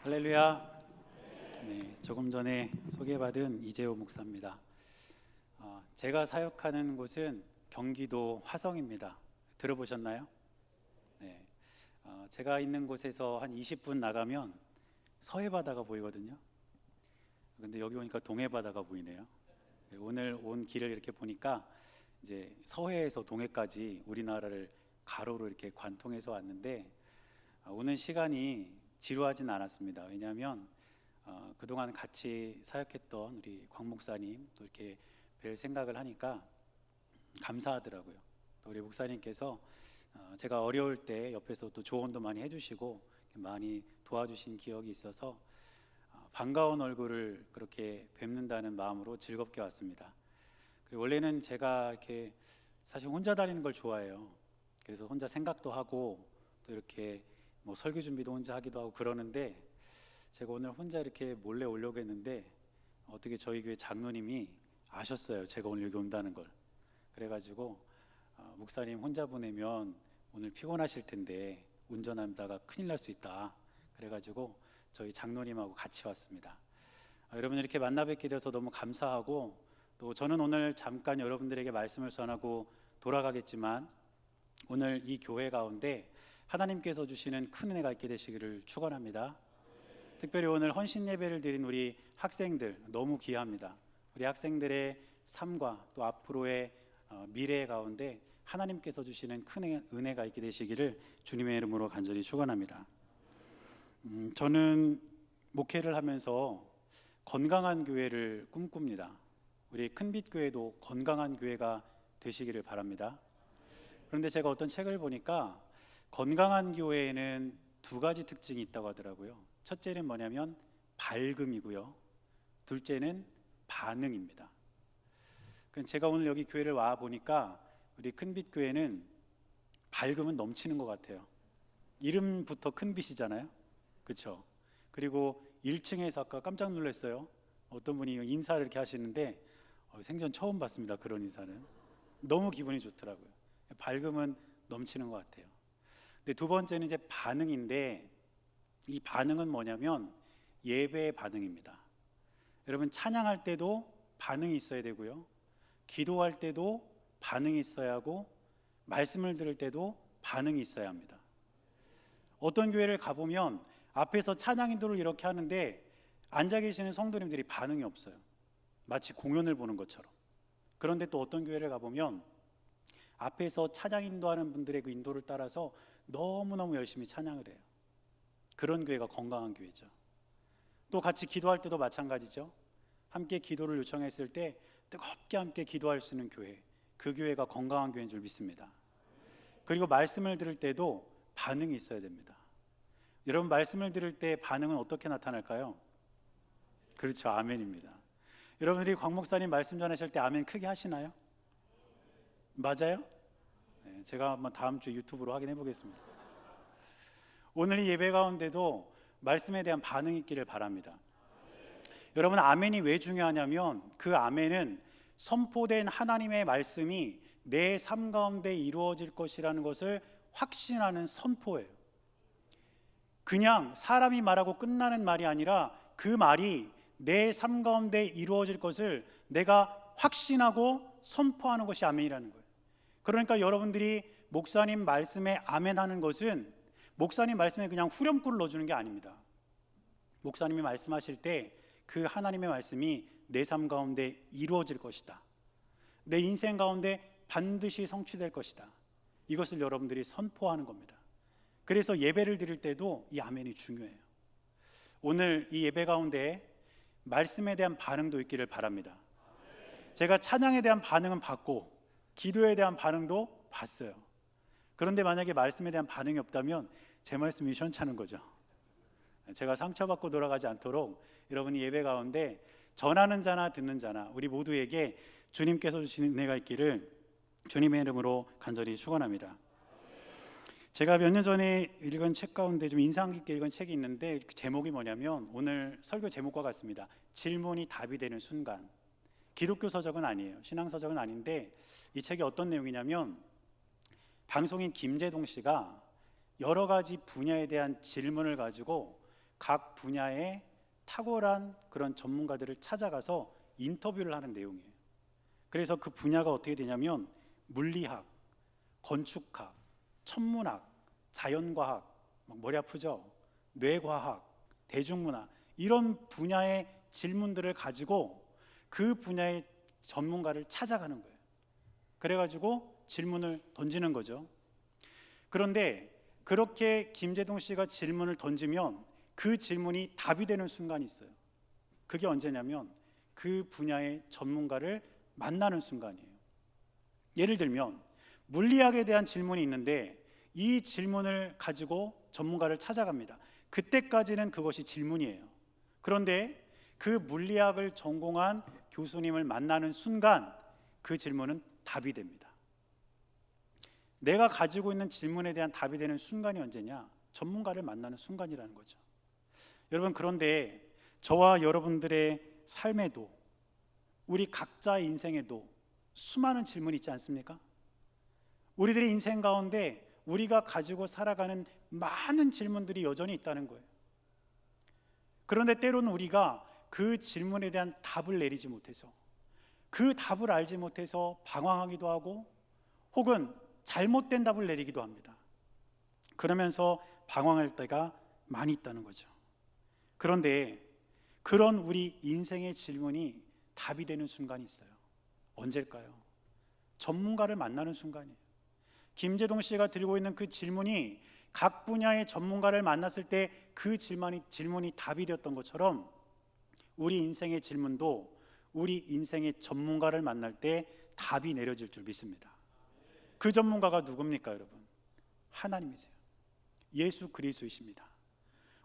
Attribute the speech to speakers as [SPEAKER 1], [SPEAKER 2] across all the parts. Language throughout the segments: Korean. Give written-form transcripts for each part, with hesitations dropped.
[SPEAKER 1] 할렐루야. 네, 조금 전에 소개받은 이재호 목사입니다. 제가 사역하는 곳은 경기도 화성입니다. 들어보셨나요? 네, 제가 있는 곳에서 한 20분 나가면 서해 바다가 보이거든요. 근데 여기 오니까 동해 바다가 보이네요. 네, 오늘 온 길을 이렇게 보니까 이제 서해에서 동해까지 우리나라를 가로로 이렇게 관통해서 왔는데 오는 시간이 지루하진 않았습니다. 왜냐하면 그동안 같이 사역했던 우리 광 목사님 또 이렇게 뵐 생각을 하니까 감사하더라고요. 또 우리 목사님께서 제가 어려울 때 옆에서 또 조언도 많이 해주시고 많이 도와주신 기억이 있어서 반가운 얼굴을 그렇게 뵙는다는 마음으로 즐겁게 왔습니다. 그리고 원래는 제가 이렇게 사실 혼자 다니는 걸 좋아해요. 그래서 혼자 생각도 하고 또 이렇게 뭐 설교 준비도 혼자 하기도 하고 그러는데 제가 오늘 혼자 이렇게 몰래 오려고 했는데 어떻게 저희 교회 장로님이 아셨어요. 제가 오늘 여기 온다는 걸. 그래가지고 목사님 혼자 보내면 오늘 피곤하실 텐데 운전하다가 큰일 날 수 있다. 그래가지고 저희 장로님하고 같이 왔습니다. 여러분 이렇게 만나 뵙게 돼서 너무 감사하고 또 저는 오늘 잠깐 여러분들에게 말씀을 전하고 돌아가겠지만 오늘 이 교회 가운데 하나님께서 주시는 큰 은혜가 있게 되시기를 축원합니다. 특별히 오늘 헌신 예배를 드린 우리 학생들 너무 귀합니다. 우리 학생들의 삶과 또 앞으로의 미래 가운데 하나님께서 주시는 큰 은혜가 있게 되시기를 주님의 이름으로 간절히 축원합니다. 저는 목회를 하면서 건강한 교회를 꿈꿉니다. 우리 큰빛 교회도 건강한 교회가 되시기를 바랍니다. 그런데 제가 어떤 책을 보니까 건강한 교회에는 두 가지 특징이 있다고 하더라고요. 첫째는 뭐냐면 밝음이고요. 둘째는 반응입니다. 제가 오늘 여기 교회를 와 보니까 우리 큰빛 교회는 밝음은 넘치는 것 같아요. 이름부터 큰빛이잖아요. 그렇죠? 그리고 1층에서 아까 깜짝 놀랐어요. 어떤 분이 인사를 이렇게 하시는데 생전 처음 봤습니다. 그런 인사는. 너무 기분이 좋더라고요. 밝음은 넘치는 것 같아요. 근데 두 번째는 이제 반응인데 이 반응은 뭐냐면 예배의 반응입니다. 여러분 찬양할 때도 반응이 있어야 되고요. 기도할 때도 반응이 있어야 하고 말씀을 들을 때도 반응이 있어야 합니다. 어떤 교회를 가보면 앞에서 찬양 인도를 이렇게 하는데 앉아 계시는 성도님들이 반응이 없어요. 마치 공연을 보는 것처럼. 그런데 또 어떤 교회를 가보면 앞에서 찬양 인도하는 분들의 그 인도를 따라서 너무너무 열심히 찬양을 해요. 그런 교회가 건강한 교회죠. 또 같이 기도할 때도 마찬가지죠. 함께 기도를 요청했을 때 뜨겁게 함께 기도할 수 있는 교회, 그 교회가 건강한 교회인 줄 믿습니다. 그리고 말씀을 들을 때도 반응이 있어야 됩니다. 여러분 말씀을 들을 때 반응은 어떻게 나타날까요? 그렇죠, 아멘입니다. 여러분들이 광 목사님 말씀 전하실 때 아멘 크게 하시나요? 맞아요? 네, 제가 한번 다음 주에 유튜브로 확인해 보겠습니다. 오늘 이 예배 가운데도 말씀에 대한 반응이 있기를 바랍니다. 여러분 아멘이 왜 중요하냐면 그 아멘은 선포된 하나님의 말씀이 내 삶 가운데 이루어질 것이라는 것을 확신하는 선포예요. 그냥 사람이 말하고 끝나는 말이 아니라 그 말이 내 삶 가운데 이루어질 것을 내가 확신하고 선포하는 것이 아멘이라는 거예요. 그러니까 여러분들이 목사님 말씀에 아멘하는 것은 목사님 말씀에 그냥 후렴구를 넣어주는 게 아닙니다. 목사님이 말씀하실 때 그 하나님의 말씀이 내 삶 가운데 이루어질 것이다. 내 인생 가운데 반드시 성취될 것이다. 이것을 여러분들이 선포하는 겁니다. 그래서 예배를 드릴 때도 이 아멘이 중요해요. 오늘 이 예배 가운데 말씀에 대한 반응도 있기를 바랍니다. 제가 찬양에 대한 반응은 받고 기도에 대한 반응도 봤어요. 그런데 만약에 말씀에 대한 반응이 없다면 제 말씀이 시원찮은 거죠. 제가 상처받고 돌아가지 않도록 여러분이 예배 가운데 전하는 자나 듣는 자나 우리 모두에게 주님께서 주시는 은혜가 있기를 주님의 이름으로 간절히 축원합니다. 제가 몇 년 전에 읽은 책 가운데 좀 인상 깊게 읽은 책이 있는데 그 제목이 뭐냐면 오늘 설교 제목과 같습니다. 질문이 답이 되는 순간. 기독교 서적은 아니에요. 신앙 서적은 아닌데 이 책이 어떤 내용이냐면 방송인 김재동 씨가 여러 가지 분야에 대한 질문을 가지고 각 분야의 탁월한 그런 전문가들을 찾아가서 인터뷰를 하는 내용이에요. 그래서 그 분야가 어떻게 되냐면 물리학, 건축학, 천문학, 자연과학, 막 머리 아프죠? 뇌과학, 대중문화, 이런 분야의 질문들을 가지고 그 분야의 전문가를 찾아가는 거예요. 그래가지고 질문을 던지는 거죠. 그런데 그렇게 김재동 씨가 질문을 던지면 그 질문이 답이 되는 순간이 있어요. 그게 언제냐면 그 분야의 전문가를 만나는 순간이에요. 예를 들면 물리학에 대한 질문이 있는데 이 질문을 가지고 전문가를 찾아갑니다. 그때까지는 그것이 질문이에요. 그런데 그 물리학을 전공한 교수님을 만나는 순간 그 질문은 답이 됩니다. 내가 가지고 있는 질문에 대한 답이 되는 순간이 언제냐? 전문가를 만나는 순간이라는 거죠. 여러분, 그런데 저와 여러분들의 삶에도, 우리 각자의 인생에도 수많은 질문이 있지 않습니까? 우리들의 인생 가운데 우리가 가지고 살아가는 많은 질문들이 여전히 있다는 거예요. 그런데 때로는 우리가 그 질문에 대한 답을 내리지 못해서, 그 답을 알지 못해서 방황하기도 하고 혹은 잘못된 답을 내리기도 합니다. 그러면서 방황할 때가 많이 있다는 거죠. 그런데 그런 우리 인생의 질문이 답이 되는 순간이 있어요. 언제일까요? 전문가를 만나는 순간이에요. 김재동 씨가 들고 있는 그 질문이 각 분야의 전문가를 만났을 때 그 질문이 답이 되었던 것처럼 우리 인생의 질문도 우리 인생의 전문가를 만날 때 답이 내려질 줄 믿습니다. 그 전문가가 누굽니까, 여러분? 하나님이세요. 예수 그리스도이십니다.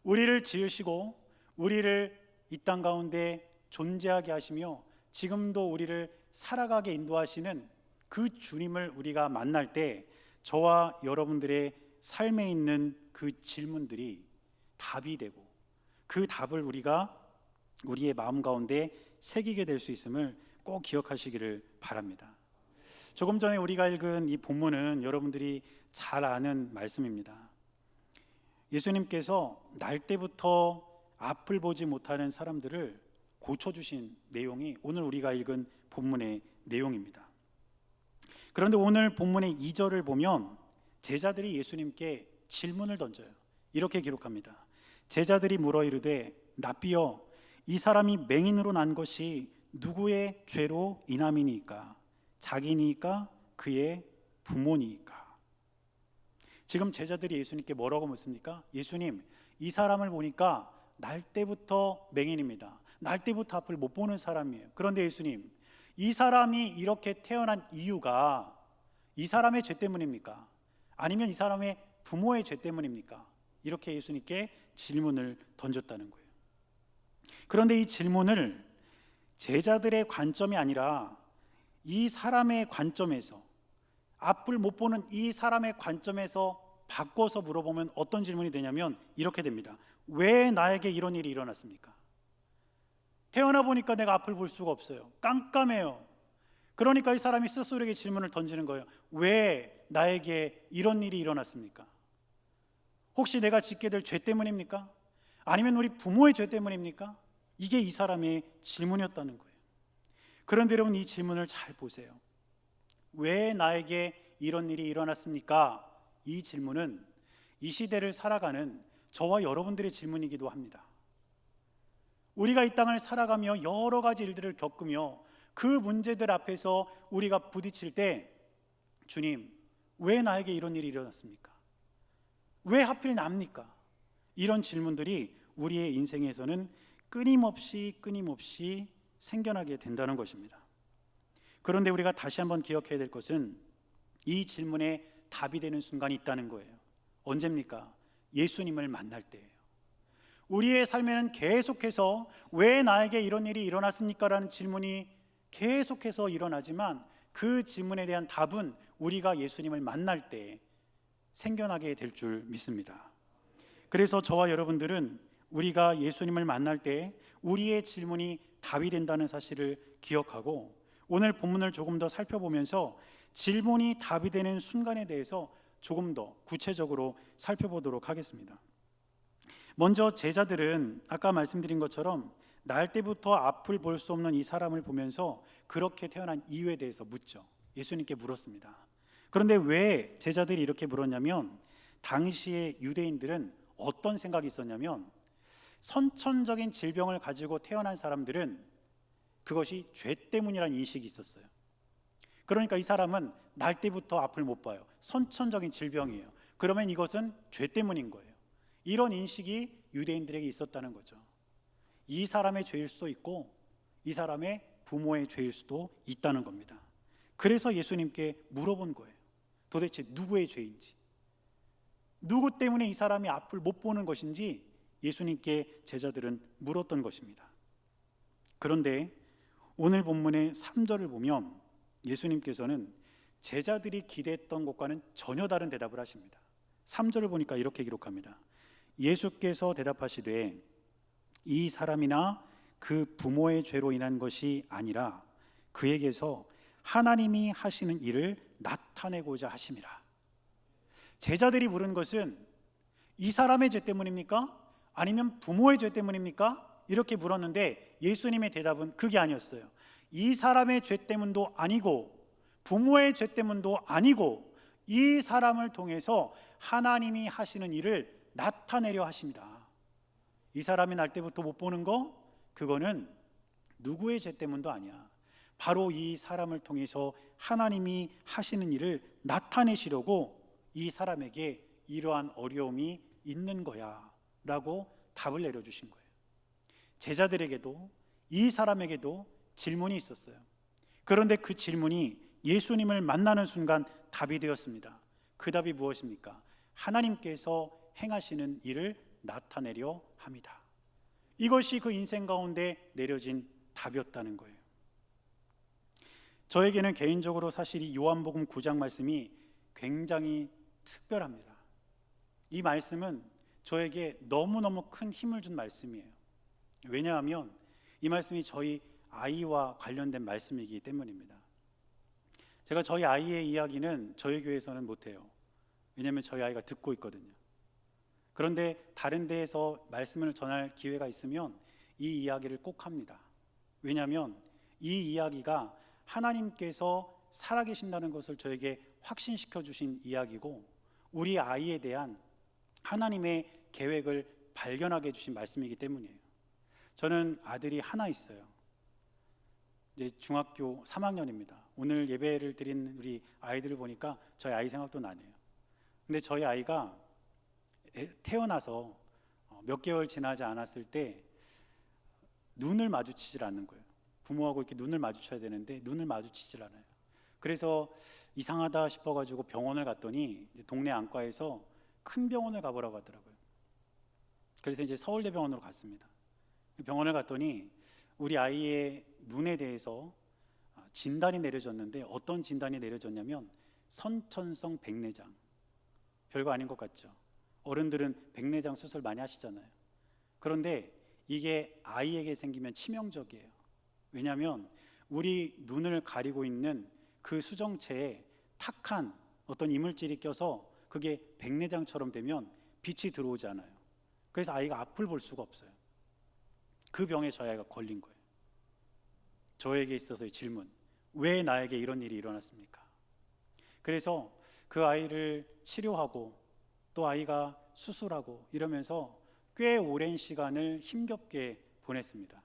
[SPEAKER 1] 우리를 지으시고 우리를 이 땅 가운데 존재하게 하시며 지금도 우리를 살아가게 인도하시는 그 주님을 우리가 만날 때 저와 여러분들의 삶에 있는 그 질문들이 답이 되고 그 답을 우리가 우리의 마음 가운데 새기게 될 수 있음을 꼭 기억하시기를 바랍니다. 조금 전에 우리가 읽은 이 본문은 여러분들이 잘 아는 말씀입니다. 예수님께서 날 때부터 앞을 보지 못하는 사람들을 고쳐주신 내용이 오늘 우리가 읽은 본문의 내용입니다. 그런데 오늘 본문의 2절을 보면 제자들이 예수님께 질문을 던져요. 이렇게 기록합니다. 제자들이 물어 이르되 랍비여, 이 사람이 맹인으로 난 것이 누구의 죄로 인함이니까? 자기니까 그의 부모니까? 지금 제자들이 예수님께 뭐라고 묻습니까? 예수님, 이 사람을 보니까 날 때부터 맹인입니다. 날 때부터 앞을 못 보는 사람이에요. 그런데 예수님, 이 사람이 이렇게 태어난 이유가 이 사람의 죄 때문입니까? 아니면 이 사람의 부모의 죄 때문입니까? 이렇게 예수님께 질문을 던졌다는 거예요. 그런데 이 질문을 제자들의 관점이 아니라 이 사람의 관점에서, 앞을 못 보는 이 사람의 관점에서 바꿔서 물어보면 어떤 질문이 되냐면 이렇게 됩니다. 왜 나에게 이런 일이 일어났습니까? 태어나 보니까 내가 앞을 볼 수가 없어요. 깜깜해요. 그러니까 이 사람이 스스로에게 질문을 던지는 거예요. 왜 나에게 이런 일이 일어났습니까? 혹시 내가 짓게 될 죄 때문입니까? 아니면 우리 부모의 죄 때문입니까? 이게 이 사람의 질문이었다는 거예요. 그런데 여러분, 이 질문을 잘 보세요. 왜 나에게 이런 일이 일어났습니까? 이 질문은 이 시대를 살아가는 저와 여러분들의 질문이기도 합니다. 우리가 이 땅을 살아가며 여러 가지 일들을 겪으며 그 문제들 앞에서 우리가 부딪힐 때 주님, 왜 나에게 이런 일이 일어났습니까? 왜 하필 납니까? 이런 질문들이 우리의 인생에서는 끊임없이 생겨나게 된다는 것입니다. 그런데 우리가 다시 한번 기억해야 될 것은 이 질문에 답이 되는 순간이 있다는 거예요. 언제입니까? 예수님을 만날 때예요. 우리의 삶에는 계속해서 왜 나에게 이런 일이 일어났습니까? 라는 질문이 계속해서 일어나지만 그 질문에 대한 답은 우리가 예수님을 만날 때 생겨나게 될 줄 믿습니다. 그래서 저와 여러분들은 우리가 예수님을 만날 때 우리의 질문이 답이 된다는 사실을 기억하고 오늘 본문을 조금 더 살펴보면서 질문이 답이 되는 순간에 대해서 조금 더 구체적으로 살펴보도록 하겠습니다. 먼저 제자들은 아까 말씀드린 것처럼 날 때부터 앞을 볼 수 없는 이 사람을 보면서 그렇게 태어난 이유에 대해서 묻죠. 예수님께 물었습니다. 그런데 왜 제자들이 이렇게 물었냐면, 당시의 유대인들은 어떤 생각이 있었냐면, 선천적인 질병을 가지고 태어난 사람들은 그것이 죄 때문이라는 인식이 있었어요. 그러니까 이 사람은 날 때부터 앞을 못 봐요. 선천적인 질병이에요. 그러면 이것은 죄 때문인 거예요. 이런 인식이 유대인들에게 있었다는 거죠. 이 사람의 죄일 수도 있고 이 사람의 부모의 죄일 수도 있다는 겁니다. 그래서 예수님께 물어본 거예요. 도대체 누구의 죄인지, 누구 때문에 이 사람이 앞을 못 보는 것인지 예수님께 제자들은 물었던 것입니다. 그런데 오늘 본문의 3절을 보면 예수님께서는 제자들이 기대했던 것과는 전혀 다른 대답을 하십니다. 3절을 보니까 이렇게 기록합니다. 예수께서 대답하시되 이 사람이나 그 부모의 죄로 인한 것이 아니라 그에게서 하나님이 하시는 일을 나타내고자 하심이라. 제자들이 물은 것은 이 사람의 죄 때문입니까? 아니면 부모의 죄 때문입니까? 이렇게 물었는데 예수님의 대답은 그게 아니었어요. 이 사람의 죄 때문도 아니고 부모의 죄 때문도 아니고 이 사람을 통해서 하나님이 하시는 일을 나타내려 하십니다. 이 사람이 날 때부터 못 보는 거, 그거는 누구의 죄 때문도 아니야. 바로 이 사람을 통해서 하나님이 하시는 일을 나타내시려고 이 사람에게 이러한 어려움이 있는 거야 라고 답을 내려주신 거예요. 제자들에게도 이 사람에게도 질문이 있었어요. 그런데 그 질문이 예수님을 만나는 순간 답이 되었습니다. 그 답이 무엇입니까? 하나님께서 행하시는 일을 나타내려 합니다. 이것이 그 인생 가운데 내려진 답이었다는 거예요. 저에게는 개인적으로 사실 이 요한복음 9장 말씀이 굉장히 특별합니다. 이 말씀은 저에게 너무너무 큰 힘을 준 말씀이에요. 왜냐하면 이 말씀이 저희 아이와 관련된 말씀이기 때문입니다. 제가 저희 아이의 이야기는 저희 교회에서는 못해요. 왜냐하면 저희 아이가 듣고 있거든요. 그런데 다른 데에서 말씀을 전할 기회가 있으면 이 이야기를 꼭 합니다. 왜냐하면 이 이야기가 하나님께서 살아계신다는 것을 저에게 확신시켜 주신 이야기고 우리 아이에 대한 하나님의 계획을 발견하게 해주신 말씀이기 때문이에요. 저는 아들이 하나 있어요. 이제 중학교 3학년입니다. 오늘 예배를 드린 우리 아이들을 보니까 저희 아이 생각도 나네요. 근데 저희 아이가 태어나서 몇 개월 지나지 않았을 때 눈을 마주치질 않는 거예요. 부모하고 이렇게 눈을 마주쳐야 되는데 눈을 마주치질 않아요. 그래서 이상하다 싶어가지고 병원을 갔더니 동네 안과에서 큰 병원을 가보라고 하더라고요. 그래서 이제 서울대병원으로 갔습니다. 병원을 갔더니 우리 아이의 눈에 대해서 진단이 내려졌는데 어떤 진단이 내려졌냐면 선천성 백내장. 별거 아닌 것 같죠? 어른들은 백내장 수술 많이 하시잖아요. 그런데 이게 아이에게 생기면 치명적이에요. 왜냐하면 우리 눈을 가리고 있는 그 수정체에 탁한 어떤 이물질이 껴서 그게 백내장처럼 되면 빛이 들어오지 않아요. 그래서 아이가 앞을 볼 수가 없어요. 그 병에 저희 아이가 걸린 거예요. 저에게 있어서의 질문, 왜 나에게 이런 일이 일어났습니까? 그래서 그 아이를 치료하고 또 아이가 수술하고 이러면서 꽤 오랜 시간을 힘겹게 보냈습니다.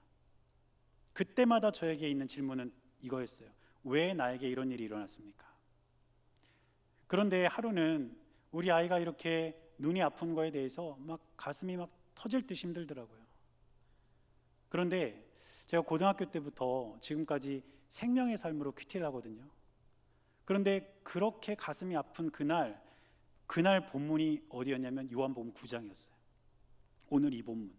[SPEAKER 1] 그때마다 저에게 있는 질문은 이거였어요. 왜 나에게 이런 일이 일어났습니까? 그런데 하루는 우리 아이가 이렇게 눈이 아픈 거에 대해서 막 가슴이 막 터질 듯이 힘들더라고요. 그런데 제가 고등학교 때부터 지금까지 생명의 삶으로 큐티를 하거든요. 그런데 그렇게 가슴이 아픈 그날 본문이 어디였냐면 요한복음 9장이었어요. 오늘 이 본문.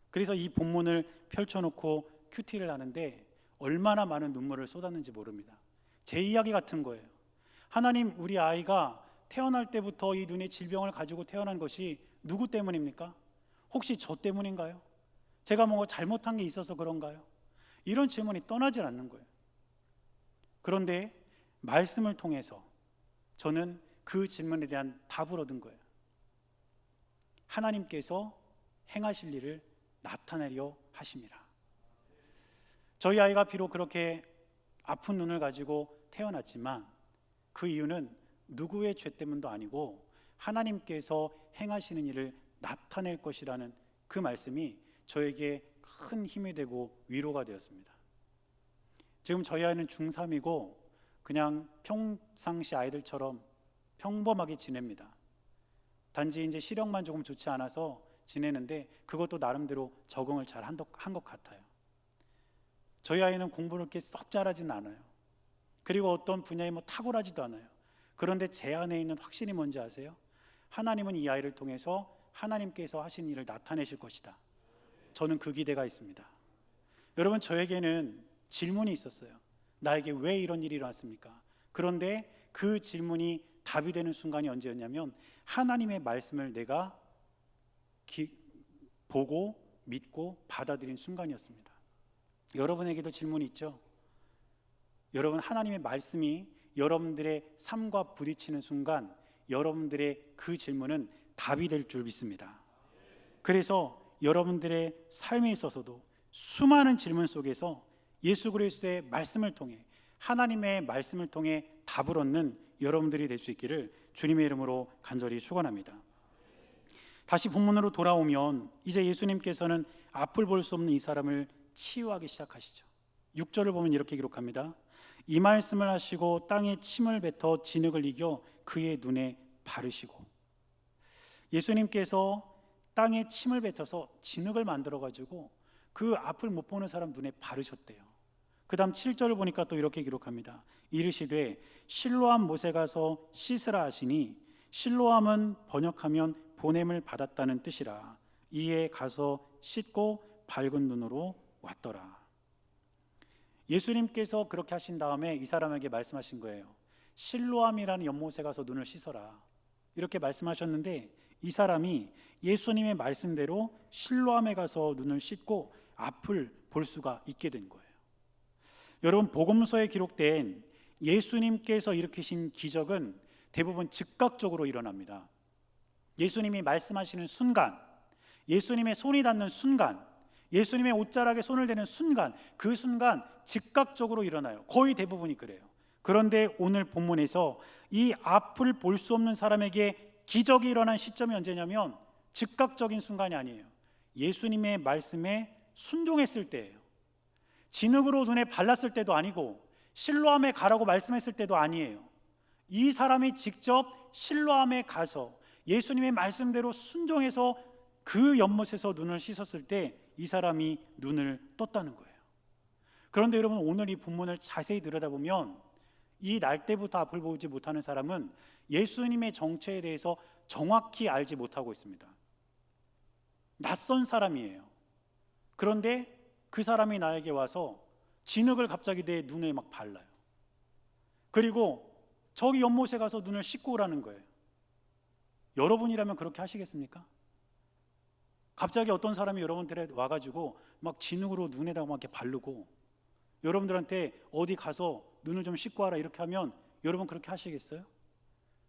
[SPEAKER 1] 그래서 이 본문을 펼쳐놓고 큐티를 하는데 얼마나 많은 눈물을 쏟았는지 모릅니다. 제 이야기 같은 거예요. 하나님, 우리 아이가 태어날 때부터 이 눈의 질병을 가지고 태어난 것이 누구 때문입니까? 혹시 저 때문인가요? 제가 뭔가 잘못한 게 있어서 그런가요? 이런 질문이 떠나질 않는 거예요. 그런데 말씀을 통해서 저는 그 질문에 대한 답을 얻은 거예요. 하나님께서 행하실 일을 나타내려 하심이라. 저희 아이가 비록 그렇게 아픈 눈을 가지고 태어났지만 그 이유는 누구의 죄 때문도 아니고 하나님께서 행하시는 일을 나타낼 것이라는 그 말씀이 저에게 큰 힘이 되고 위로가 되었습니다. 지금 저희 아이는 중3이고 그냥 평상시 아이들처럼 평범하게 지냅니다. 단지 이제 시력만 조금 좋지 않아서 지내는데 그것도 나름대로 적응을 잘 한 것 같아요. 저희 아이는 공부를 그렇게 썩 잘하지는 않아요. 그리고 어떤 분야에 탁월하지도 않아요. 그런데 제 안에 있는 확신이 뭔지 아세요? 하나님은 이 아이를 통해서 하나님께서 하신 일을 나타내실 것이다. 저는 그 기대가 있습니다. 여러분, 저에게는 질문이 있었어요. 나에게 왜 이런 일이 일어났습니까? 그런데 그 질문이 답이 되는 순간이 언제였냐면 하나님의 말씀을 내가 보고 믿고 받아들인 순간이었습니다. 여러분에게도 질문이 있죠? 여러분, 하나님의 말씀이 여러분들의 삶과 부딪히는 순간 여러분들의 그 질문은 답이 될 줄 믿습니다. 그래서 여러분들의 삶에 있어서도 수많은 질문 속에서 예수 그리스도의 말씀을 통해 하나님의 말씀을 통해 답을 얻는 여러분들이 될 수 있기를 주님의 이름으로 간절히 축원합니다. 다시 본문으로 돌아오면 이제 예수님께서는 앞을 볼 수 없는 이 사람을 치유하기 시작하시죠. 6절을 보면 이렇게 기록합니다. 이 말씀을 하시고 땅에 침을 뱉어 진흙을 이겨 그의 눈에 바르시고. 예수님께서 땅에 침을 뱉어서 진흙을 만들어 가지고 그 앞을 못 보는 사람 눈에 바르셨대요. 그 다음 7절을 보니까 또 이렇게 기록합니다. 이르시되 실로암 못에 가서 씻으라 하시니, 실로암은 번역하면 보냄을 받았다는 뜻이라. 이에 가서 씻고 밝은 눈으로 왔더라. 예수님께서 그렇게 하신 다음에 이 사람에게 말씀하신 거예요. 실로암이라는 연못에 가서 눈을 씻어라, 이렇게 말씀하셨는데 이 사람이 예수님의 말씀대로 실로암에 가서 눈을 씻고 앞을 볼 수가 있게 된 거예요. 여러분, 복음서에 기록된 예수님께서 일으키신 기적은 대부분 즉각적으로 일어납니다. 예수님이 말씀하시는 순간, 예수님의 손이 닿는 순간, 예수님의 옷자락에 손을 대는 순간, 그 순간 즉각적으로 일어나요. 거의 대부분이 그래요. 그런데 오늘 본문에서 이 앞을 볼 수 없는 사람에게 기적이 일어난 시점이 언제냐면 즉각적인 순간이 아니에요. 예수님의 말씀에 순종했을 때예요. 진흙으로 눈에 발랐을 때도 아니고 실로암에 가라고 말씀했을 때도 아니에요. 이 사람이 직접 실로암에 가서 예수님의 말씀대로 순종해서 그 연못에서 눈을 씻었을 때 이 사람이 눈을 떴다는 거예요. 그런데 여러분, 오늘 이 본문을 자세히 들여다보면 이 날 때부터 앞을 보지 못하는 사람은 예수님의 정체에 대해서 정확히 알지 못하고 있습니다. 낯선 사람이에요. 그런데 그 사람이 나에게 와서 진흙을 갑자기 내 눈에 막 발라요. 그리고 저기 연못에 가서 눈을 씻고 오라는 거예요. 여러분이라면 그렇게 하시겠습니까? 갑자기 어떤 사람이 여러분들에 와가지고 막 진흙으로 눈에다가 막 이렇게 바르고 여러분들한테 어디 가서 눈을 좀 씻고 와라 이렇게 하면 여러분 그렇게 하시겠어요?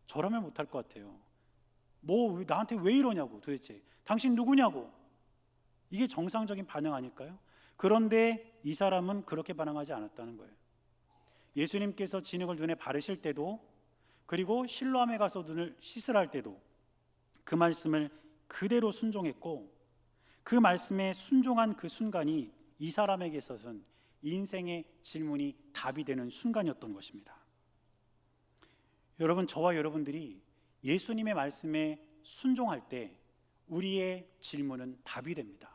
[SPEAKER 1] 저라면 못할 것 같아요. 뭐 나한테 왜 이러냐고, 도대체 당신 누구냐고. 이게 정상적인 반응 아닐까요? 그런데 이 사람은 그렇게 반응하지 않았다는 거예요. 예수님께서 진흙을 눈에 바르실 때도, 그리고 실로암에 가서 눈을 씻으라 할 때도 그 말씀을 그대로 순종했고, 그 말씀에 순종한 그 순간이 이 사람에게 있어서는 인생의 질문이 답이 되는 순간이었던 것입니다. 여러분, 저와 여러분들이 예수님의 말씀에 순종할 때 우리의 질문은 답이 됩니다.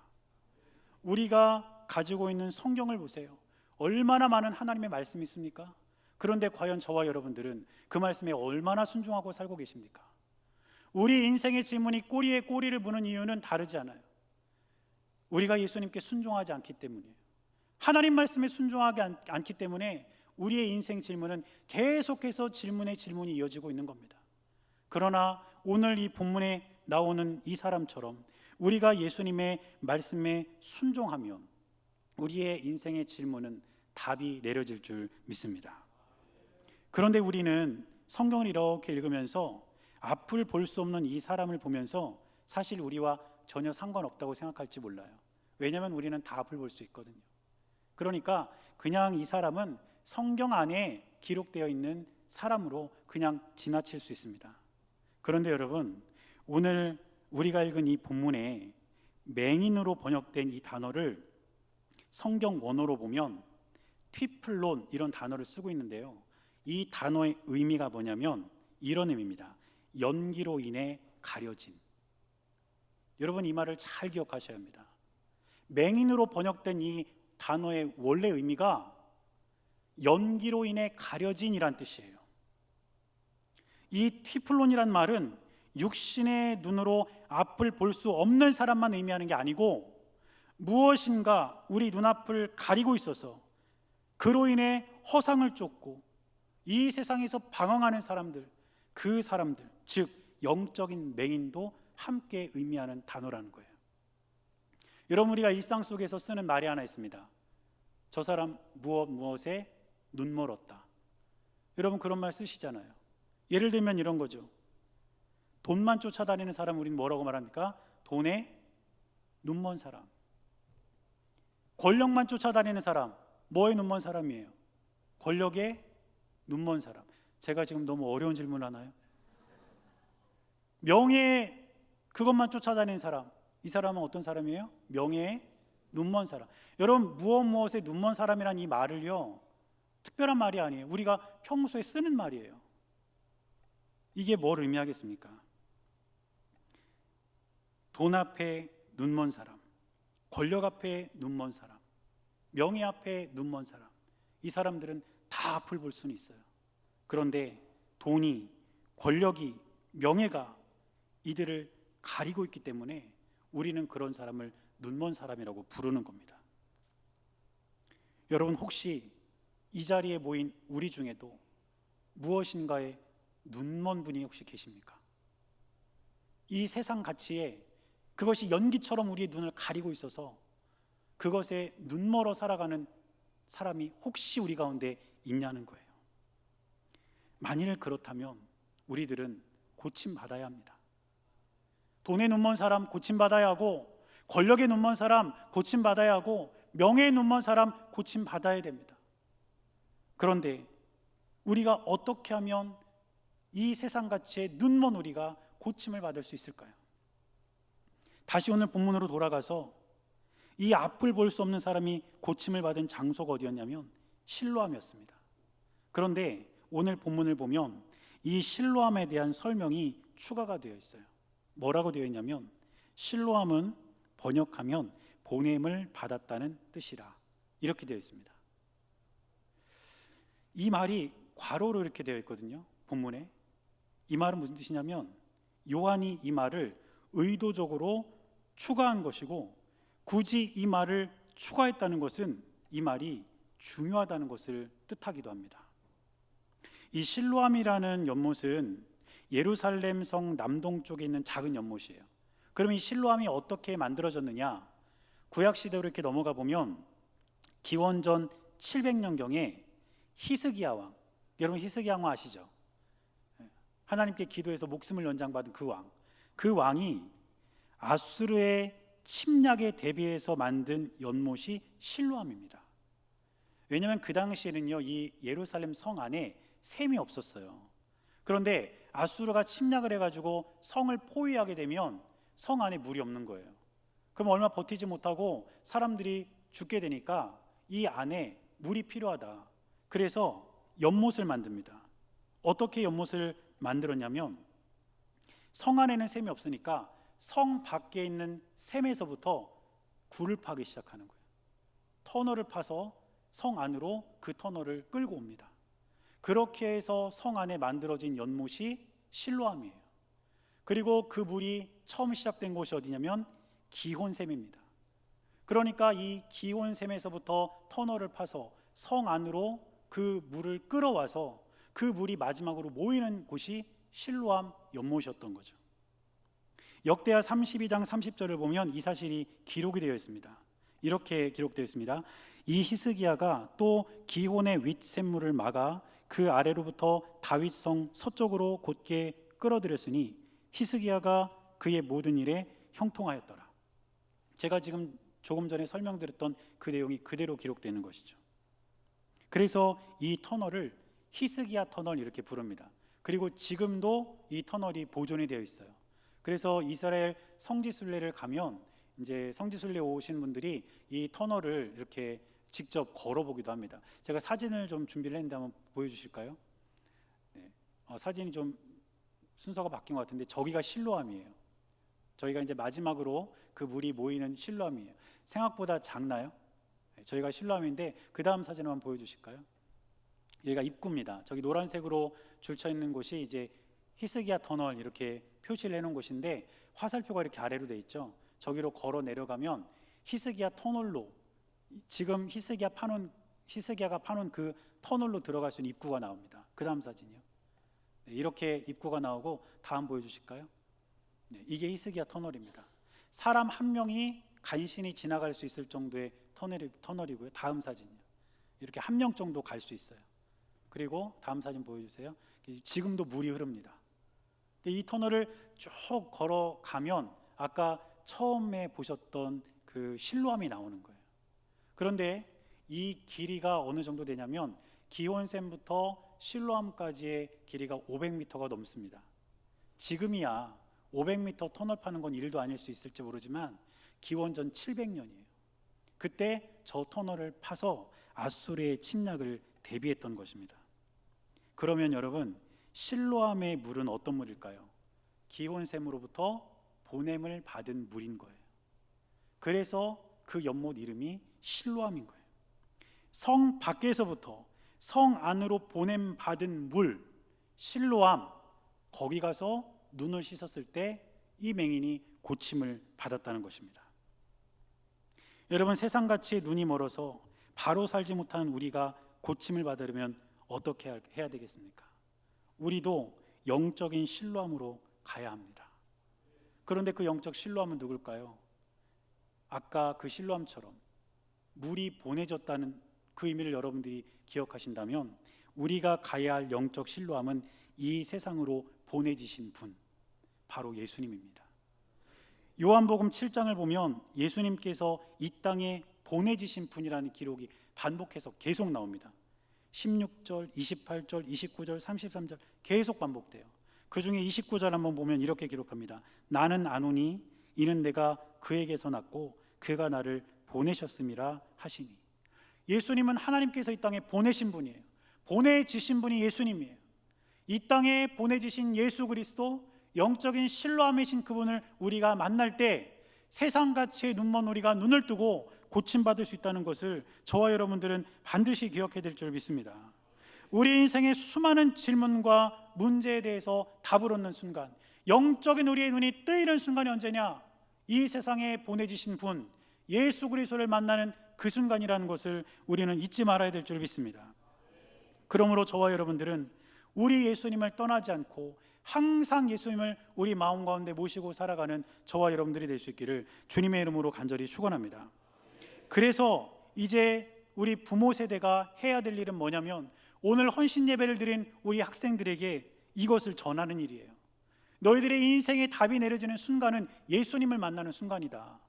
[SPEAKER 1] 우리가 가지고 있는 성경을 보세요. 얼마나 많은 하나님의 말씀이 있습니까? 그런데 과연 저와 여러분들은 그 말씀에 얼마나 순종하고 살고 계십니까? 우리 인생의 질문이 꼬리에 꼬리를 무는 이유는 다르지 않아요. 우리가 예수님께 순종하지 않기 때문이에요. 하나님 말씀에 순종하지 않기 때문에 우리의 인생 질문은 계속해서 질문에 질문이 이어지고 있는 겁니다. 그러나 오늘 이 본문에 나오는 이 사람처럼 우리가 예수님의 말씀에 순종하면 우리의 인생의 질문은 답이 내려질 줄 믿습니다. 그런데 우리는 성경을 이렇게 읽으면서 앞을 볼 수 없는 이 사람을 보면서 사실 우리와 전혀 상관없다고 생각할지 몰라요. 왜냐하면 우리는 다 앞을 볼 수 있거든요. 그러니까 그냥 이 사람은 성경 안에 기록되어 있는 사람으로 그냥 지나칠 수 있습니다. 그런데 여러분, 오늘 우리가 읽은 이 본문에 맹인으로 번역된 이 단어를 성경 원어로 보면 튀플론 이런 단어를 쓰고 있는데요, 이 단어의 의미가 뭐냐면 이런 의미입니다. 연기로 인해 가려진. 여러분, 이 말을 잘 기억하셔야 합니다. 맹인으로 번역된 이 단어의 원래 의미가 연기로 인해 가려진이란 뜻이에요. 이 튀플론이란 말은 육신의 눈으로 앞을 볼 수 없는 사람만 의미하는 게 아니고 무엇인가 우리 눈앞을 가리고 있어서 그로 인해 허상을 쫓고 이 세상에서 방황하는 사람들, 그 사람들, 즉 영적인 맹인도 함께 의미하는 단어라는 거예요. 여러분, 우리가 일상 속에서 쓰는 말이 하나 있습니다. 저 사람 무엇에 눈 멀었다. 여러분, 그런 말 쓰시잖아요. 예를 들면 이런 거죠. 돈만 쫓아다니는 사람 우리는 뭐라고 말합니까? 돈에 눈먼 사람. 권력만 쫓아다니는 사람, 뭐에 눈먼 사람이에요? 권력에 눈먼 사람. 제가 지금 너무 어려운 질문 하나요? 명예, 그것만 쫓아다니는 사람, 이 사람은 어떤 사람이에요? 명예에 눈먼 사람. 여러분, 무엇에 눈먼 사람이란 이 말을요, 특별한 말이 아니에요. 우리가 평소에 쓰는 말이에요. 이게 뭘 의미하겠습니까? 돈 앞에 눈먼 사람, 권력 앞에 눈먼 사람, 명예 앞에 눈먼 사람, 이 사람들은 다 앞을 볼 수는 있어요. 그런데 돈이, 권력이, 명예가 이들을 가리고 있기 때문에 우리는 그런 사람을 눈먼 사람이라고 부르는 겁니다. 여러분, 혹시 이 자리에 모인 우리 중에도 무엇인가에 눈먼 분이 혹시 계십니까? 이 세상 가치에 그것이 연기처럼 우리의 눈을 가리고 있어서 그것에 눈멀어 살아가는 사람이 혹시 우리 가운데 있냐는 거예요. 만일 그렇다면 우리들은 고침받아야 합니다. 돈에 눈먼 사람 고침받아야 하고, 권력에 눈먼 사람 고침받아야 하고, 명예에 눈먼 사람 고침받아야 됩니다. 그런데 우리가 어떻게 하면 이 세상 가치에 눈먼 우리가 고침을 받을 수 있을까요? 다시 오늘 본문으로 돌아가서 이 앞을 볼 수 없는 사람이 고침을 받은 장소가 어디였냐면 실로암이었습니다. 그런데 오늘 본문을 보면 이 실로암에 대한 설명이 추가가 되어 있어요. 뭐라고 되어 있냐면 실로암은 번역하면 보냄을 받았다는 뜻이라, 이렇게 되어 있습니다. 이 말이 괄호로 이렇게 되어 있거든요, 본문에. 이 말은 무슨 뜻이냐면 요한이 이 말을 의도적으로 추가한 것이고, 굳이 이 말을 추가했다는 것은 이 말이 중요하다는 것을 뜻하기도 합니다. 이 실로암이라는 연못은 예루살렘 성 남동쪽에 있는 작은 연못이에요. 그럼 이 실로암이 어떻게 만들어졌느냐? 구약시대로 이렇게 넘어가 보면 기원전 700년경에 히스기야 왕, 여러분 히스기야 왕 아시죠? 하나님께 기도해서 목숨을 연장받은 그 왕이 아수르의 침략에 대비해서 만든 연못이 실로암입니다. 왜냐하면 그 당시에는요, 이 예루살렘 성 안에 샘이 없었어요. 그런데 아수르가 침략을 해가지고 성을 포위하게 되면 성 안에 물이 없는 거예요. 그럼 얼마 버티지 못하고 사람들이 죽게 되니까 이 안에 물이 필요하다. 그래서 연못을 만듭니다. 어떻게 연못을 만들었냐면 성 안에는 샘이 없으니까 성 밖에 있는 샘에서부터 굴을 파기 시작하는 거예요. 터널을 파서 성 안으로 그 터널을 끌고 옵니다. 그렇게 해서 성 안에 만들어진 연못이 실로암이에요. 그리고 그 물이 처음 시작된 곳이 어디냐면 기혼샘입니다. 그러니까 이 기혼샘에서부터 터널을 파서 성 안으로 그 물을 끌어와서 그 물이 마지막으로 모이는 곳이 실로암 연못이었던 거죠. 역대하 32장 30절을 보면 이 사실이 기록이 되어 있습니다. 이렇게 기록되어 있습니다. 이 히스기야가 또 기혼의 윗샘물을 막아 그 아래로부터 다윗성 서쪽으로 곧게 끌어들였으니 히스기야가 그의 모든 일에 형통하였더라. 제가 지금 조금 전에 설명드렸던 그 내용이 그대로 기록되는 것이죠. 그래서 이 터널을 히스기야 터널 이렇게 부릅니다. 그리고 지금도 이 터널이 보존이 되어 있어요. 그래서 이스라엘 성지순례를 가면 이제 성지순례 오신 분들이 이 터널을 이렇게 직접 걸어보기도 합니다. 제가 사진을 좀 준비를 했는데 한번 보여주실까요? 네. 사진이 좀 순서가 바뀐 것 같은데 저기가 실로암이에요. 저희가 이제 마지막으로 그 물이 모이는 실로암이에요. 생각보다 작나요? 네, 저희가 실로암인데 그 다음 사진 한번 보여주실까요? 여기가 입구입니다. 저기 노란색으로 줄쳐 있는 곳이 이제 히스기야 터널 이렇게 표시를 해놓은 곳인데 화살표가 이렇게 아래로 돼 있죠. 저기로 걸어 내려가면 히스기야 터널로 지금 히스기야가 파놓은 그 터널로 들어갈 수 있는 입구가 나옵니다. 그 다음 사진이요. 네, 이렇게 입구가 나오고 다음 보여주실까요? 네, 이게 히스기야 터널입니다. 사람 한 명이 간신히 지나갈 수 있을 정도의 터널이고요. 다음 사진이요. 이렇게 한 명 정도 갈 수 있어요. 그리고 다음 사진 보여주세요. 지금도 물이 흐릅니다. 이 터널을 쭉 걸어가면 아까 처음에 보셨던 그 실로암이 나오는 거예요. 그런데 이 길이가 어느 정도 되냐면 기원샘부터 실로암까지의 길이가 500m가 넘습니다. 지금이야 500m 터널 파는 건 일도 아닐 수 있을지 모르지만 기원전 700년이에요. 그때 저 터널을 파서 아수르의 침략을 대비했던 것입니다. 그러면 여러분, 실로암의 물은 어떤 물일까요? 기혼샘으로부터 보냄을 받은 물인 거예요. 그래서 그 연못 이름이 실로암인 거예요. 성 밖에서부터 성 안으로 보냄 받은 물, 실로암, 거기 가서 눈을 씻었을 때 이 맹인이 고침을 받았다는 것입니다. 여러분, 세상같이 눈이 멀어서 바로 살지 못하는 우리가 고침을 받으려면 어떻게 해야 되겠습니까? 우리도 영적인 실로암으로 가야 합니다. 그런데 그 영적 실로암은 누굴까요? 아까 그 실로암처럼 물이 보내졌다는 그 의미를 여러분들이 기억하신다면 우리가 가야 할 영적 실로암은 이 세상으로 보내지신 분, 바로 예수님입니다. 요한복음 7장을 보면 예수님께서 이 땅에 보내지신 분이라는 기록이 반복해서 계속 나옵니다. 16절, 28절, 29절, 33절 계속 반복돼요. 그 중에 29절 한번 보면 이렇게 기록합니다. 나는 아노니 이는 내가 그에게서 났고 그가 나를 보내셨음이라 하시니. 예수님은 하나님께서 이 땅에 보내신 분이에요. 보내지신 분이 예수님이에요. 이 땅에 보내지신 예수 그리스도, 영적인 실로암이신 그분을 우리가 만날 때 세상같이 눈먼 우리가 눈을 뜨고 고침받을 수 있다는 것을 저와 여러분들은 반드시 기억해야 될 줄 믿습니다. 우리 인생의 수많은 질문과 문제에 대해서 답을 얻는 순간, 영적인 우리의 눈이 뜨이는 순간이 언제냐? 이 세상에 보내지신 분 예수 그리스도를 만나는 그 순간이라는 것을 우리는 잊지 말아야 될 줄 믿습니다. 그러므로 저와 여러분들은 우리 예수님을 떠나지 않고 항상 예수님을 우리 마음 가운데 모시고 살아가는 저와 여러분들이 될 수 있기를 주님의 이름으로 간절히 축원합니다. 그래서 이제 우리 부모 세대가 해야 될 일은 뭐냐면 오늘 헌신 예배를 드린 우리 학생들에게 이것을 전하는 일이에요. 너희들의 인생의 답이 내려지는 순간은 예수님을 만나는 순간이다.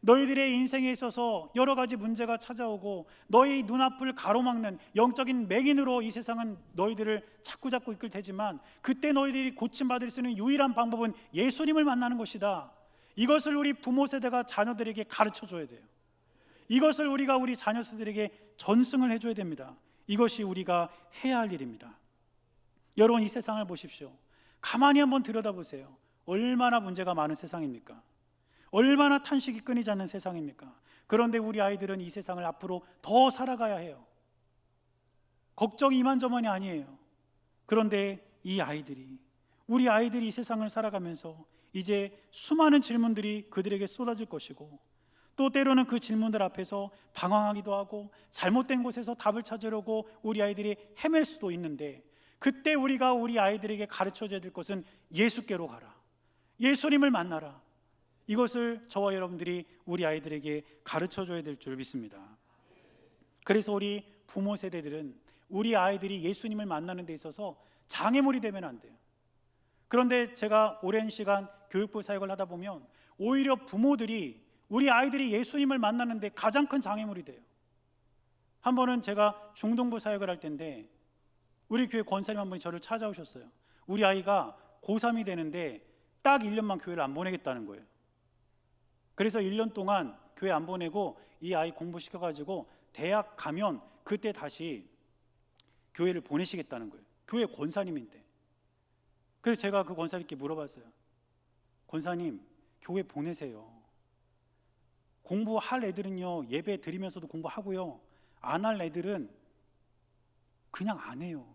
[SPEAKER 1] 너희들의 인생에 있어서 여러 가지 문제가 찾아오고 너희 눈앞을 가로막는 영적인 맹인으로 이 세상은 너희들을 자꾸 이끌 테지만 그때 너희들이 고침받을 수 있는 유일한 방법은 예수님을 만나는 것이다. 이것을 우리 부모 세대가 자녀들에게 가르쳐줘야 돼요. 이것을 우리가 우리 자녀 세대에게 전승을 해줘야 됩니다. 이것이 우리가 해야 할 일입니다. 여러분, 이 세상을 보십시오. 가만히 한번 들여다보세요. 얼마나 문제가 많은 세상입니까? 얼마나 탄식이 끊이지 않는 세상입니까? 그런데 우리 아이들은 이 세상을 앞으로 더 살아가야 해요. 걱정이 이만저만이 아니에요. 그런데 우리 아이들이 이 세상을 살아가면서 이제 수많은 질문들이 그들에게 쏟아질 것이고 또 때로는 그 질문들 앞에서 방황하기도 하고 잘못된 곳에서 답을 찾으려고 우리 아이들이 헤맬 수도 있는데 그때 우리가 우리 아이들에게 가르쳐줘야 될 것은 예수께로 가라. 예수님을 만나라. 이것을 저와 여러분들이 우리 아이들에게 가르쳐줘야 될 줄 믿습니다. 그래서 우리 부모 세대들은 우리 아이들이 예수님을 만나는 데 있어서 장애물이 되면 안 돼요. 그런데 제가 오랜 시간 교육부 사역을 하다 보면 오히려 부모들이 우리 아이들이 예수님을 만나는데 가장 큰 장애물이 돼요. 한 번은 제가 중동부 사역을 할 때인데 우리 교회 권사님 한 분이 저를 찾아오셨어요. 우리 아이가 고3이 되는데 딱 1년만 교회를 안 보내겠다는 거예요. 그래서 1년 동안 교회 안 보내고 이 아이 공부시켜가지고 대학 가면 그때 다시 교회를 보내시겠다는 거예요. 교회 권사님인데. 그래서 제가 그 권사님께 물어봤어요. 권사님, 교회 보내세요. 공부할 애들은요, 예배 드리면서도 공부하고요, 안 할 애들은 그냥 안 해요.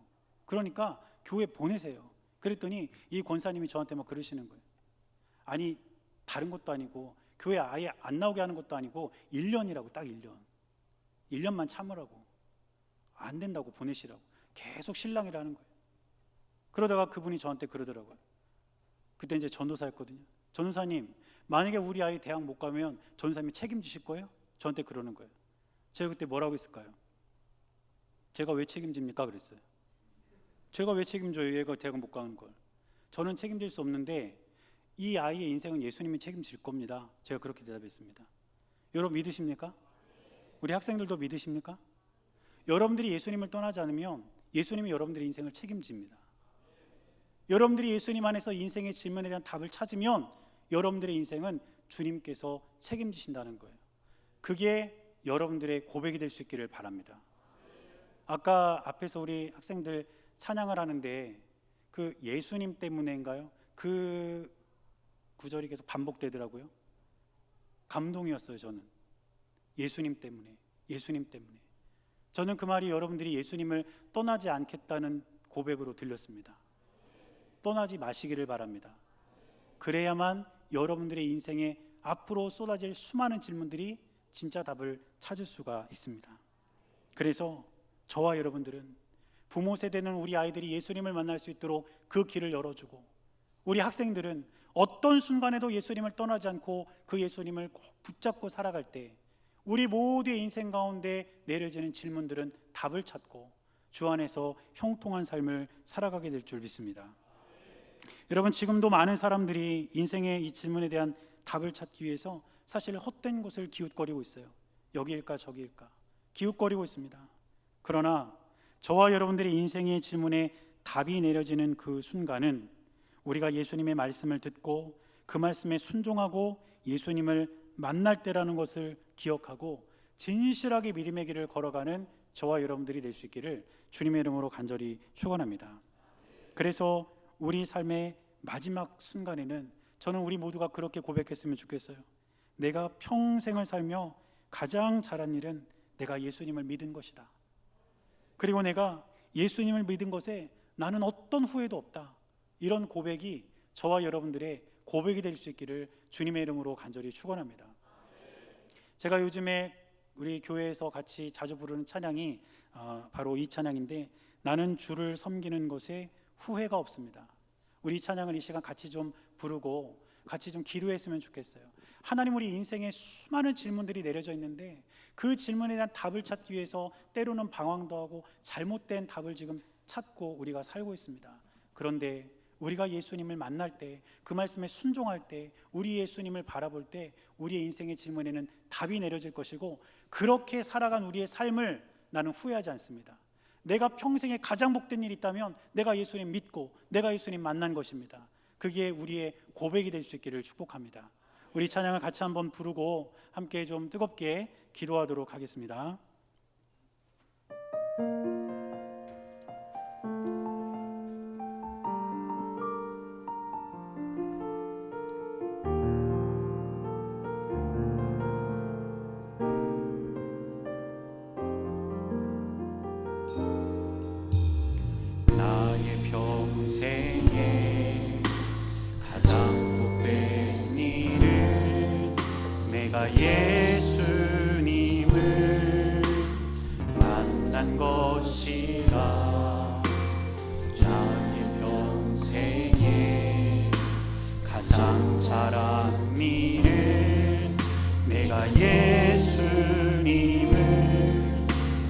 [SPEAKER 1] 그러니까 교회 보내세요. 그랬더니 이 권사님이 저한테 막 그러시는 거예요. 아니, 다른 것도 아니고 교회 아예 안 나오게 하는 것도 아니고 1년이라고, 딱 1년. 1년만 참으라고. 안 된다고 보내시라고. 계속 실랑이를 거예요. 그러다가 그분이 저한테 그러더라고요. 그때 이제 전도사였거든요. 전도사님, 만약에 우리 아이 대학 못 가면 전도사님이 책임지실 거예요? 저한테 그러는 거예요. 제가 그때 뭐라고 했을까요? 제가 왜 책임집니까? 그랬어요. 제가 왜 책임져요? 얘가 대학 못 가는 걸. 저는 책임질 수 없는데 이 아이의 인생은 예수님이 책임질 겁니다. 제가 그렇게 대답했습니다. 여러분 믿으십니까? 우리 학생들도 믿으십니까? 여러분들이 예수님을 떠나지 않으면 예수님이 여러분들의 인생을 책임집니다. 여러분들이 예수님 안에서 인생의 질문에 대한 답을 찾으면 여러분들의 인생은 주님께서 책임지신다는 거예요. 그게 여러분들의 고백이 될 수 있기를 바랍니다. 아까 앞에서 우리 학생들 찬양을 하는데 그 예수님 때문에인가요? 그 구절이 계속 반복되더라고요. 감동이었어요. 저는 예수님 때문에, 예수님 때문에. 저는 그 말이 여러분들이 예수님을 떠나지 않겠다는 고백으로 들렸습니다. 떠나지 마시기를 바랍니다. 그래야만 여러분들의 인생에 앞으로 쏟아질 수많은 질문들이 진짜 답을 찾을 수가 있습니다. 그래서 저와 여러분들은 부모 세대는 우리 아이들이 예수님을 만날 수 있도록 그 길을 열어주고, 우리 학생들은 어떤 순간에도 예수님을 떠나지 않고 그 예수님을 꼭 붙잡고 살아갈 때 우리 모두의 인생 가운데 내려지는 질문들은 답을 찾고 주 안에서 형통한 삶을 살아가게 될 줄 믿습니다. 여러분, 지금도 많은 사람들이 인생의 이 질문에 대한 답을 찾기 위해서 사실 헛된 곳을 기웃거리고 있어요. 여기일까 저기일까 기웃거리고 있습니다. 그러나 저와 여러분들의 인생의 질문에 답이 내려지는 그 순간은 우리가 예수님의 말씀을 듣고 그 말씀에 순종하고 예수님을 만날 때라는 것을 기억하고 진실하게 믿음의 길을 걸어가는 저와 여러분들이 될 수 있기를 주님의 이름으로 간절히 축원합니다. 그래서 우리 삶의 마지막 순간에는 저는 우리 모두가 그렇게 고백했으면 좋겠어요. 내가 평생을 살며 가장 잘한 일은 내가 예수님을 믿은 것이다. 그리고 내가 예수님을 믿은 것에 나는 어떤 후회도 없다. 이런 고백이 저와 여러분들의 고백이 될 수 있기를 주님의 이름으로 간절히 축원합니다. 제가 요즘에 우리 교회에서 같이 자주 부르는 찬양이 바로 이 찬양인데, 나는 주를 섬기는 것에 후회가 없습니다. 우리 이 찬양을 이 시간 같이 좀 부르고 같이 좀 기도했으면 좋겠어요. 하나님, 우리 인생에 수많은 질문들이 내려져 있는데 그 질문에 대한 답을 찾기 위해서 때로는 방황도 하고 잘못된 답을 지금 찾고 우리가 살고 있습니다. 그런데 우리가 예수님을 만날 때, 그 말씀에 순종할 때, 우리 예수님을 바라볼 때 우리의 인생의 질문에는 답이 내려질 것이고, 그렇게 살아간 우리의 삶을 나는 후회하지 않습니다. 내가 평생에 가장 복된 일이 있다면 내가 예수님 믿고 내가 예수님 만난 것입니다. 그게 우리의 고백이 될 수 있기를 축복합니다. 우리 찬양을 같이 한번 부르고 함께 좀 뜨겁게 기도하도록 하겠습니다.
[SPEAKER 2] 나의 평생에 가장 복된 일은 내가 예수님을 만난 것이라. 나의 평생에 가장 잘한 일은 내가 예수님을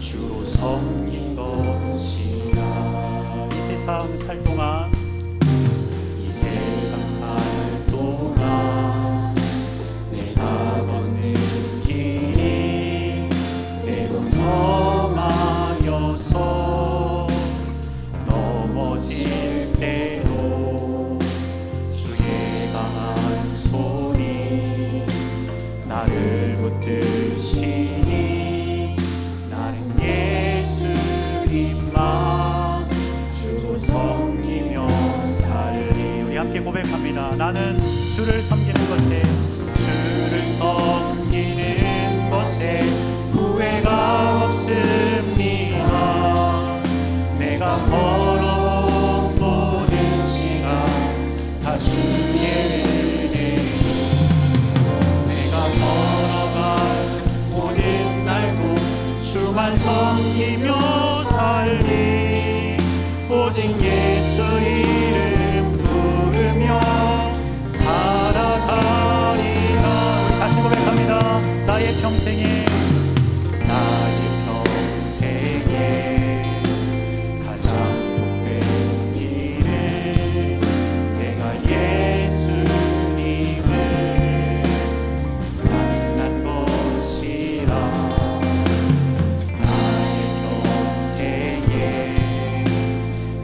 [SPEAKER 2] 주로 섬긴 것이라.
[SPEAKER 1] 이 세상 살 동안
[SPEAKER 2] 이 세상 살 동안 내가 걸어온 모든 시간 다 주의 은혜 내가 걸어갈 모든 날도 주만 섬기며 살리 오직 예수 이름 부르며 살아가리라. 우리 다시 고백합니다. 나의 평생에 가장 복된 일은 내가 예수님을 만난 것이라. 나의 평생에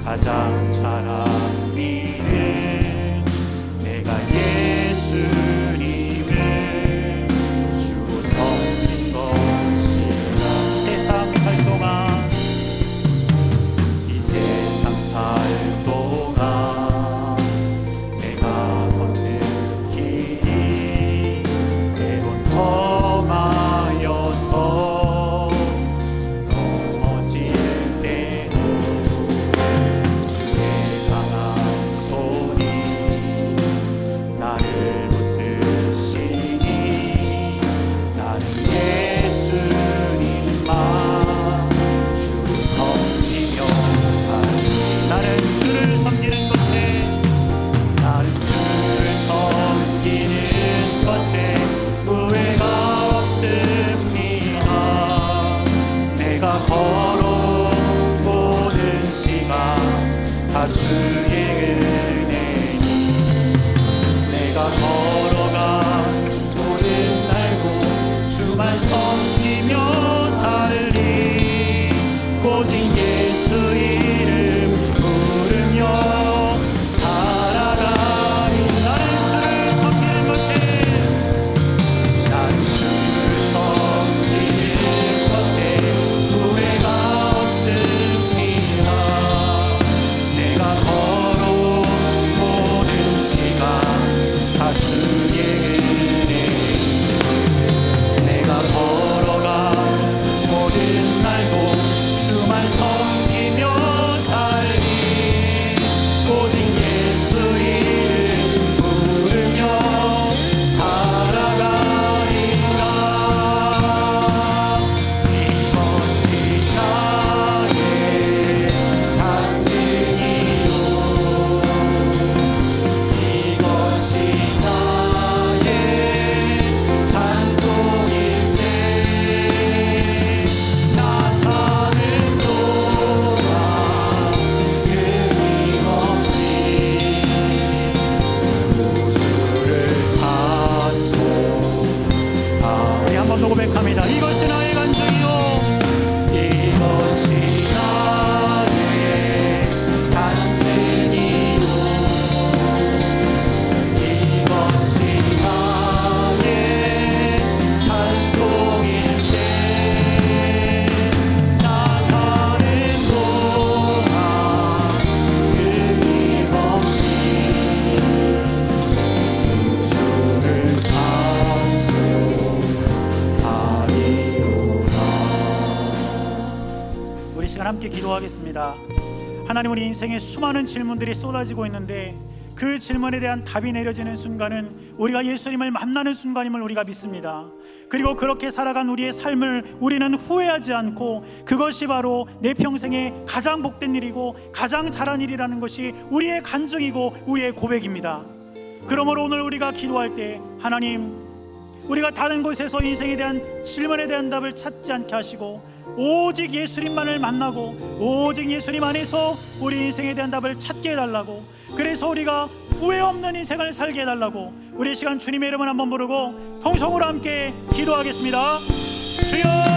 [SPEAKER 2] 가장 잘한 일은 내가 예수님을 주로 섬긴 것이라. 세상 살 동안 이 세상 살 동안 내가 걷는 길이 때론 험하여서 넘어질 때도 주의 강한 손이 나를 붙드시니 나는 예수님만 주로 섬기며 살리. 나는 주를 섬기는 것에 후회가 없습니다. 내가 걸어온 모든 시간 다 주의 은혜니 내가 걸어간 모든 날고 주만 섬기며 살리 오직 예수 이름 부르며 살아가리. 나는 주를 섬기는 것에 후회가 없습니다. 내가 걸어온 모든 시간 다 주의 은혜 내가 걸어간 모든 날도 주만 섬기며 살리 오직 예수 이름 부르며 살아가리라. 이것이 나의 간증이요 이것이 나의 찬송일세. 나 사는 동안 끊임없이 구주를 찬송하리. 우리 한 번 더 고백합니다. 이것이 나의 간증이요 이것이 나의 간증이요 이것이 나의 찬송일세. 나 사는 동안 끊임없이 주를 찬송하리로다.
[SPEAKER 1] 우리 시간 함께 기도하겠습니다. 하나님, 우리 인생에 수많은 질문들이 쏟아지고 있는데 그 질문에 대한 답이 내려지는 순간은 우리가 예수님을 만나는 순간임을 우리가 믿습니다. 그리고 그렇게 살아간 우리의 삶을 우리는 후회하지 않고 그것이 바로 내 평생에 가장 복된 일이고 가장 잘한 일이라는 것이 우리의 간증이고 우리의 고백입니다. 그러므로 오늘 우리가 기도할 때 하나님, 우리가 다른 곳에서 인생에 대한 질문에 대한 답을 찾지 않게 하시고 오직 예수님만을 만나고 오직 예수님 안에서 우리 인생에 대한 답을 찾게 해달라고, 그래서 우리가 후회 없는 인생을 살게 해달라고 우리 시간 주님의 이름을 한번 부르고 통성으로 함께 기도하겠습니다. 주여